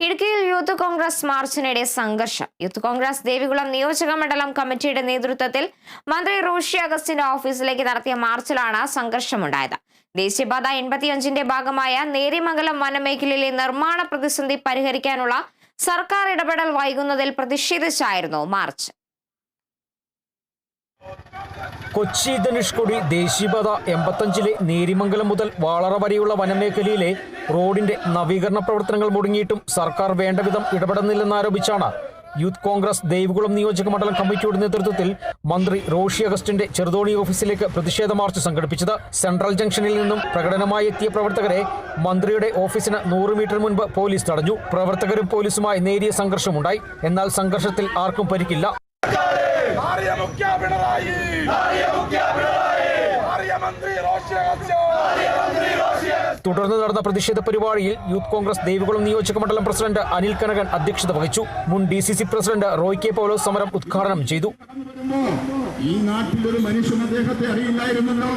ഇടുക്കിയിൽ യൂത്ത് കോൺഗ്രസ് മാർച്ചിനിടെ സംഘർഷം. യൂത്ത് കോൺഗ്രസ് ദേവികുളം നിയോജക മണ്ഡലം കമ്മിറ്റിയുടെ നേതൃത്വത്തിൽ മന്ത്രി റോഷി അഗസ്റ്റിന്റെ ഓഫീസിലേക്ക് നടത്തിയ മാർച്ചിലാണ് സംഘർഷമുണ്ടായത്. ദേശീയപാത 85ന്റെ ഭാഗമായ നേര്യമംഗലം വനമേഖലയിലെ നിർമ്മാണ പ്രതിസന്ധി പരിഹരിക്കാനുള്ള സർക്കാർ ഇടപെടൽ വൈകുന്നതിൽ പ്രതിഷേധിച്ചായിരുന്നു മാർച്ച്. കൊച്ചി ധനുഷ്കോടി ദേശീയപാത 85ലെ നേരിമംഗലം മുതൽ വാളറ വരെയുള്ള വനമേഖലയിലെ റോഡിന്റെ നവീകരണ പ്രവർത്തനങ്ങൾ മുടങ്ങിയിട്ടും സർക്കാർ വേണ്ടവിധം ഇടപെടുന്നില്ലെന്നാരോപിച്ചാണ് യൂത്ത് കോൺഗ്രസ് ദേവികുളം നിയോജക മണ്ഡലം കമ്മിറ്റിയുടെ നേതൃത്വത്തിൽ മന്ത്രി റോഷി അഗസ്റ്റിന്റെ ചെറുതോണി ഓഫീസിലേക്ക് പ്രതിഷേധ മാർച്ച് സംഘടിപ്പിച്ചത്. സെൻട്രൽ ജംഗ്ഷനിൽ നിന്നും പ്രകടനമായി എത്തിയ പ്രവർത്തകരെ മന്ത്രിയുടെ ഓഫീസിന് 100 മീറ്റർ മുൻപ് പോലീസ് തടഞ്ഞു. പ്രവർത്തകരും പോലീസുമായി നേരിയ സംഘർഷമുണ്ടായി. എന്നാൽ സംഘർഷത്തിൽ ആർക്കും പരിക്കില്ല. തുടർന്ന് നടന്ന പ്രതിഷേധ പരിപാടിയിൽ യൂത്ത് കോൺഗ്രസ് ദേവികുളം നിയോജക മണ്ഡലം പ്രസിഡന്റ് അനിൽ കനകൻ അധ്യക്ഷത വഹിച്ചു. മുൻ DCC പ്രസിഡന്റ് റോയ് കെ പൗലോസ് സമരം ഉദ്ഘാടനം ചെയ്തു. ഈ നാട്ടിൽ ഒരു മനുഷ്യൻ അദ്ദേഹത്തെ അറിയില്ലായിരുന്നല്ലോ,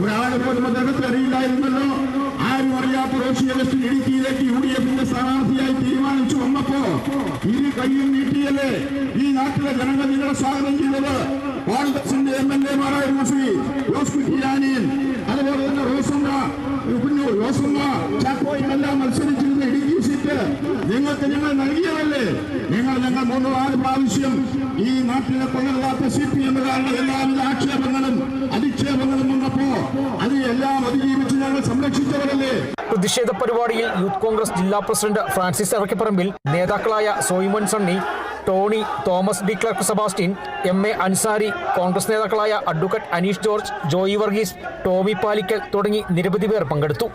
ഒരാൾ പോലും അദ്ദേഹത്തെ അറിയില്ലായിരുന്നല്ലോ. ആരും അറിയാത്ത റോഷി അഗസ്റ്റിൻ ഇടുക്കിയിലേക്ക് UDFന്റെ സ്ഥാനാർത്ഥിയായി തീരുമാനിച്ചു വന്നപ്പോ ഇരു കൈയും നീട്ടിയല്ലേ ഈ നാട്ടിലെ ജനങ്ങൾ നിങ്ങളെ സ്വാഗതം ചെയ്തത്. കോൺഗ്രസിന്റെ MLA-മാരായിരുന്നു ശ്രീ ജോസ് കുര്യാനിയും അതുപോലെ തന്നെ റോസമ്മ ചാക്കോയുമെല്ലാം മത്സരിച്ചിരുന്ന ഇടുക്കി സീറ്റ് നിങ്ങൾക്ക് ഞങ്ങൾ നൽകിയതല്ലേ. ഞങ്ങൾ 3-4 പ്രാവശ്യം ഈ നാട്ടിലെ കൊള്ളരുതാത്ത CPM-കാരുടെ എല്ലാവിധ ആക്ഷേപങ്ങളും അധിക്ഷേപങ്ങളും വന്നപ്പോ അത് എല്ലാം അതിജീവിച്ച് ഞങ്ങൾ സംരക്ഷിച്ചവരല്ലേ. പ്രതിഷേധ പരിപാടിയിൽ യൂത്ത് കോൺഗ്രസ് ജില്ലാ പ്രസിഡന്റ് ഫ്രാൻസിസ് അറക്കപ്പറമ്പിൽ, നേതാക്കളായ സോയിമോൻ സണ്ണി, ടോണി, തോമസ് ഡി ക്ലർക്ക് സെബാസ്റ്റ്യൻ, MA അൻസാരി, കോൺഗ്രസ് നേതാക്കളായ അഡ്വക്കേറ്റ് അനീഷ് ജോർജ്, ജോയി വർഗീസ്, ടോമി പാലിക്കൽ തുടങ്ങി നിരവധി പേർ പങ്കെടുത്തു.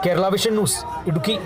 Kerala Vision News, Idukki.